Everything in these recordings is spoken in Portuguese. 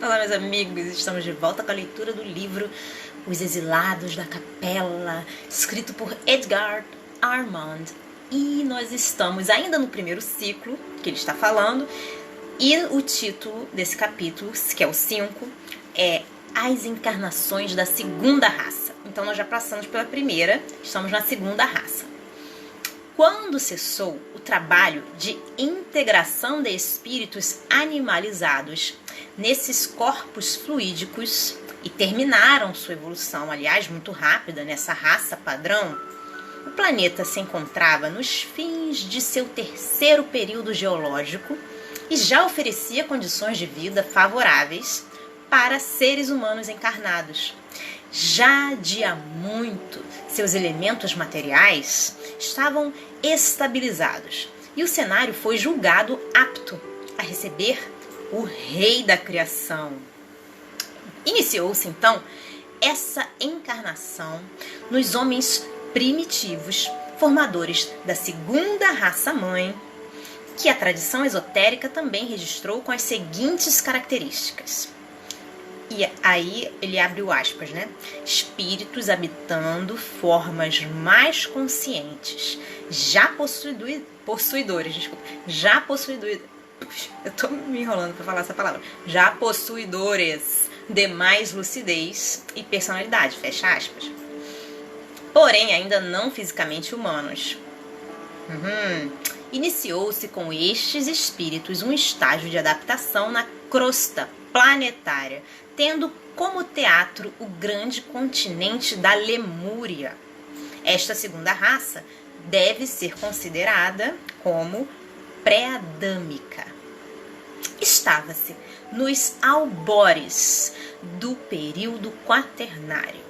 Olá, meus amigos, estamos de volta com a leitura do livro Os Exilados da Capela, escrito por Edgar Armand. E nós estamos ainda no primeiro ciclo que ele está falando, e o título desse capítulo, que é o 5, é As Encarnações da Segunda Raça. Então nós já passamos pela primeira, estamos na segunda raça. Quando cessou o trabalho de integração de espíritos animalizados nesses corpos fluídicos e terminaram sua evolução, aliás, muito rápida nessa raça padrão, o planeta se encontrava nos fins de seu terceiro período geológico e já oferecia condições de vida favoráveis para seres humanos encarnados. Já de há muito, seus elementos materiais estavam estabilizados e o cenário foi julgado apto a receber o rei da criação. Iniciou-se então essa encarnação nos homens primitivos, formadores da segunda raça-mãe, que a tradição esotérica também registrou com as seguintes características. E aí ele abre o aspas, né? Espíritos habitando formas mais conscientes, já possuidores, eu tô me enrolando para falar essa palavra, já possuidores de mais lucidez e personalidade, fecha aspas. Porém, ainda não fisicamente humanos. Iniciou-se com estes espíritos um estágio de adaptação na crosta planetária, tendo como teatro o grande continente da Lemúria. Esta segunda raça deve ser considerada como pré-adâmica. Estava-se nos albores do período quaternário.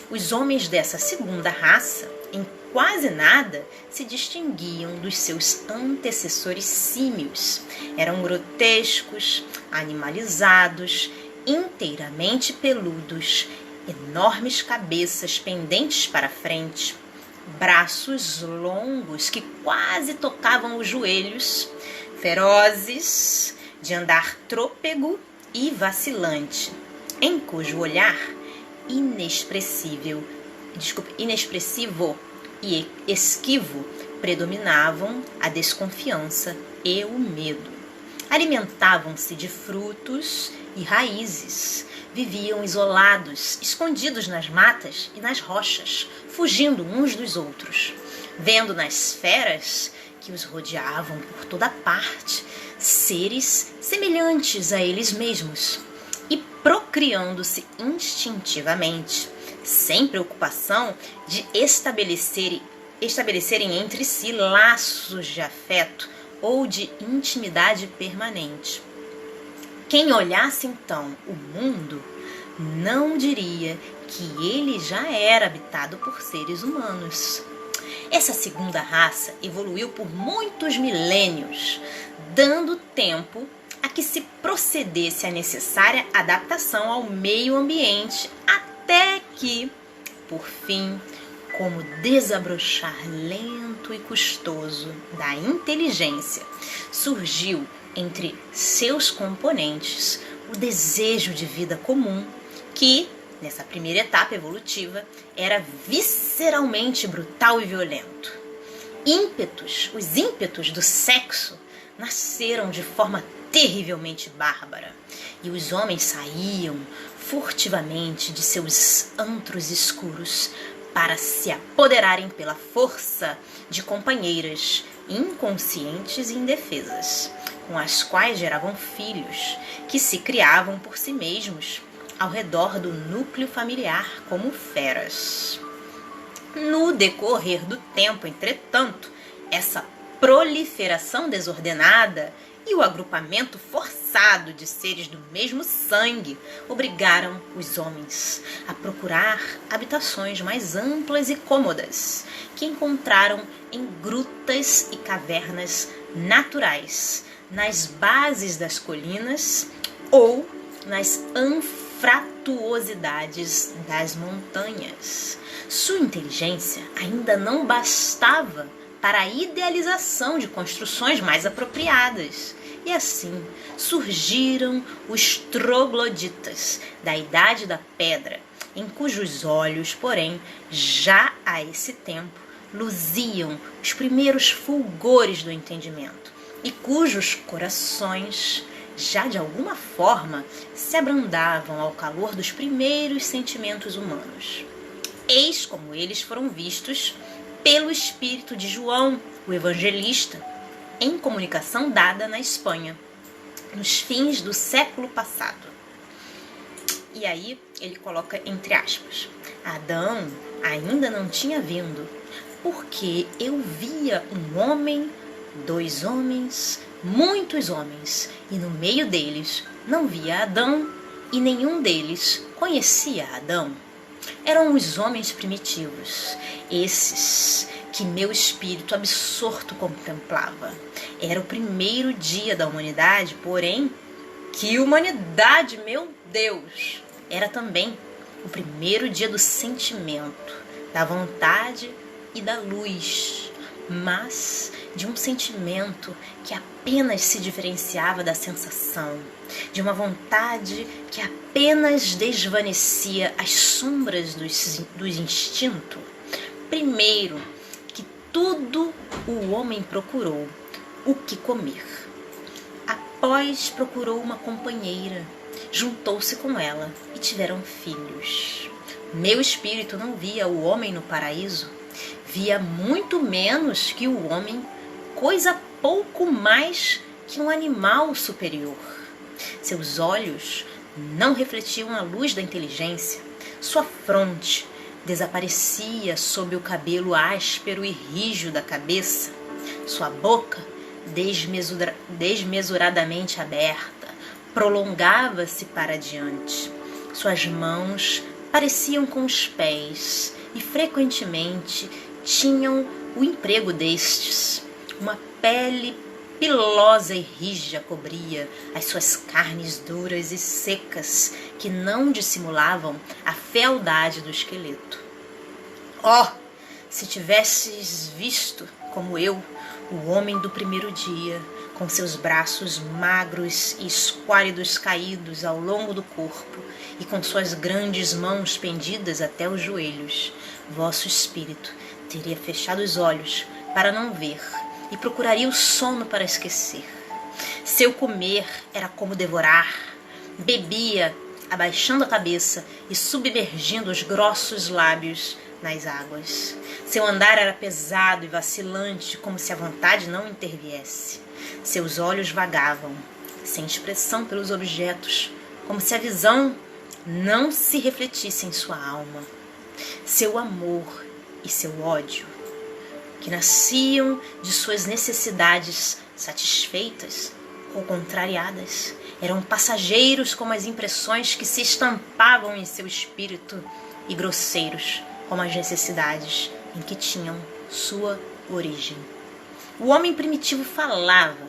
Os homens dessa segunda raça, em quase nada, se distinguiam dos seus antecessores símios. Eram grotescos, animalizados, inteiramente peludos, enormes cabeças pendentes para frente, braços longos que quase tocavam os joelhos, ferozes, de andar trôpego e vacilante, em cujo olhar inexpressivo e esquivo predominavam a desconfiança e o medo. Alimentavam-se de frutos e raízes, viviam isolados, escondidos nas matas e nas rochas, fugindo uns dos outros, vendo nas feras que os rodeavam por toda parte seres semelhantes a eles mesmos e procriando-se instintivamente, sem preocupação de estabelecerem entre si laços de afeto ou de intimidade permanente. Quem olhasse então o mundo não diria que ele já era habitado por seres humanos. Essa segunda raça evoluiu por muitos milênios, dando tempo a que se procedesse a necessária adaptação ao meio ambiente, até que, por fim, como desabrochar lento e custoso da inteligência, surgiu entre seus componentes o desejo de vida comum que, nessa primeira etapa evolutiva, era visceralmente brutal e violento. Os ímpetos do sexo nasceram de forma terrivelmente bárbara, e os homens saíam furtivamente de seus antros escuros para se apoderarem pela força de companheiras inconscientes e indefesas, com as quais geravam filhos, que se criavam por si mesmos ao redor do núcleo familiar como feras. No decorrer do tempo, entretanto, essa proliferação desordenada e o agrupamento forçado de seres do mesmo sangue obrigaram os homens a procurar habitações mais amplas e cômodas, que encontraram em grutas e cavernas naturais, nas bases das colinas ou nas anfratuosidades das montanhas. Sua inteligência ainda não bastava para a idealização de construções mais apropriadas, E assim surgiram os trogloditas da Idade da Pedra, em cujos olhos, porém, já a esse tempo, luziam os primeiros fulgores do entendimento, e cujos corações, já de alguma forma, se abrandavam ao calor dos primeiros sentimentos humanos. Eis como eles foram vistos pelo espírito de João, o evangelista, em comunicação dada na Espanha, nos fins do século passado. E aí ele coloca entre aspas: Adão ainda não tinha vindo, porque eu via um homem, 2 homens, muitos homens, e no meio deles não via Adão, e nenhum deles conhecia Adão. Eram os homens primitivos, esses que meu espírito absorto contemplava. Era o primeiro dia da humanidade, porém, que humanidade, meu Deus! Era também o primeiro dia do sentimento, da vontade e da luz, mas de um sentimento que apenas se diferenciava da sensação, de uma vontade que apenas desvanecia as sombras do instinto. Primeiro, que tudo o homem procurou o que comer. Após procurou uma companheira, juntou-se com ela e tiveram filhos. Meu espírito não via o homem no paraíso, via muito menos que o homem, coisa pouco mais que um animal superior. Seus olhos não refletiam a luz da inteligência, sua fronte desaparecia sob o cabelo áspero e rijo da cabeça, sua boca, desmesuradamente aberta, prolongava-se para diante. Suas mãos pareciam com os pés e frequentemente tinham o emprego destes. Uma pele pilosa e rija cobria as suas carnes duras e secas, que não dissimulavam a fealdade do esqueleto. Oh, se tivesses visto, como eu, o homem do primeiro dia, com seus braços magros e esquálidos caídos ao longo do corpo e com suas grandes mãos pendidas até os joelhos, vosso espírito teria fechado os olhos para não ver e procuraria o sono para esquecer. Seu comer era como devorar, bebia, abaixando a cabeça e submergindo os grossos lábios nas águas. Seu andar era pesado e vacilante, como se a vontade não interviesse. Seus olhos vagavam, sem expressão pelos objetos, como se a visão não se refletisse em sua alma. Seu amor e seu ódio, que nasciam de suas necessidades satisfeitas ou contrariadas, eram passageiros como as impressões que se estampavam em seu espírito e grosseiros como as necessidades em que tinham sua origem. O homem primitivo falava,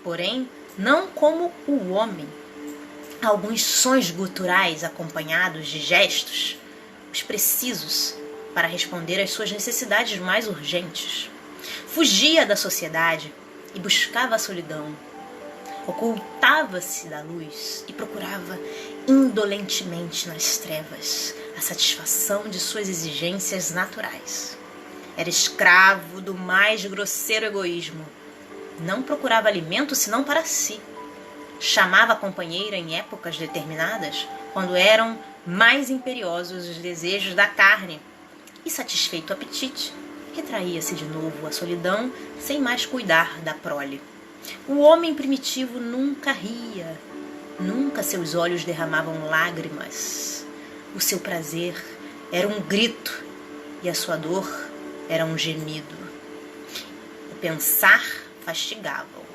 porém, não como o homem. Alguns sons guturais acompanhados de gestos, os precisos para responder às suas necessidades mais urgentes. Fugia da sociedade e buscava a solidão. Ocultava-se da luz e procurava indolentemente nas trevas a satisfação de suas exigências naturais. Era escravo do mais grosseiro egoísmo. Não procurava alimento senão para si. Chamava a companheira em épocas determinadas, quando eram mais imperiosos os desejos da carne, e satisfeito o apetite, retraía-se de novo à solidão, sem mais cuidar da prole. O homem primitivo nunca ria, nunca seus olhos derramavam lágrimas. O seu prazer era um grito e a sua dor era um gemido. O pensar fastigava-o.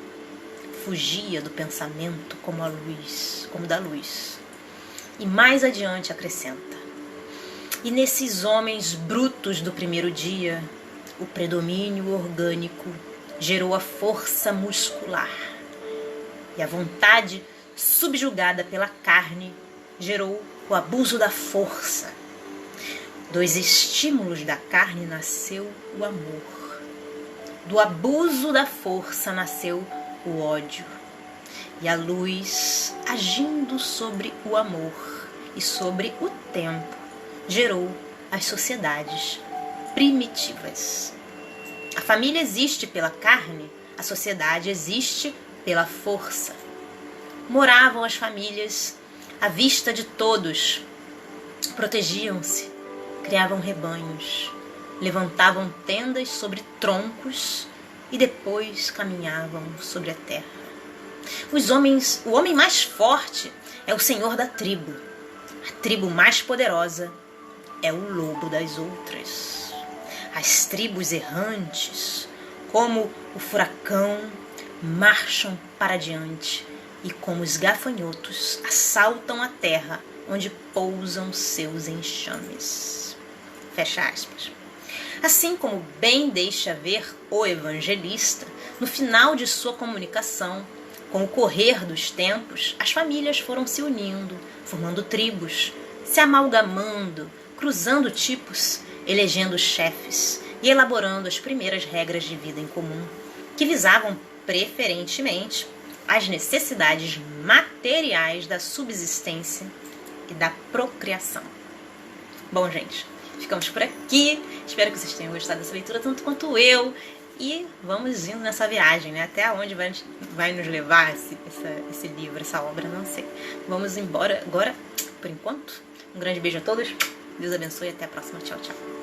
Fugia do pensamento como a luz, como da luz. E mais adiante acrescenta: e nesses homens brutos do primeiro dia, o predomínio orgânico gerou a força muscular, e a vontade subjugada pela carne gerou o abuso da força. Dos estímulos da carne nasceu o amor. Do abuso da força nasceu o ódio. e a luz, agindo sobre o amor e sobre o tempo, gerou as sociedades primitivas. A família existe pela carne, a sociedade existe pela força. Moravam as famílias à vista de todos, protegiam-se, criavam rebanhos, levantavam tendas sobre troncos e depois caminhavam sobre a terra. O homem mais forte é o senhor da tribo. A tribo mais poderosa é o lobo das outras. As tribos errantes, como o furacão, marcham para diante e como os gafanhotos assaltam a terra onde pousam seus enxames. Fecha aspas. Assim como bem deixa ver o evangelista, no final de sua comunicação, com o correr dos tempos, as famílias foram se unindo, formando tribos, se amalgamando, cruzando tipos, elegendo chefes e elaborando as primeiras regras de vida em comum, que visavam preferentemente as necessidades materiais da subsistência e da procriação. Bom, gente, ficamos por aqui. Espero que vocês tenham gostado dessa leitura tanto quanto eu. E vamos indo nessa viagem, né? Até onde vai nos levar esse livro, essa obra, não sei. Vamos embora agora, por enquanto. Um grande beijo a todos. Deus abençoe e até a próxima. Tchau, tchau.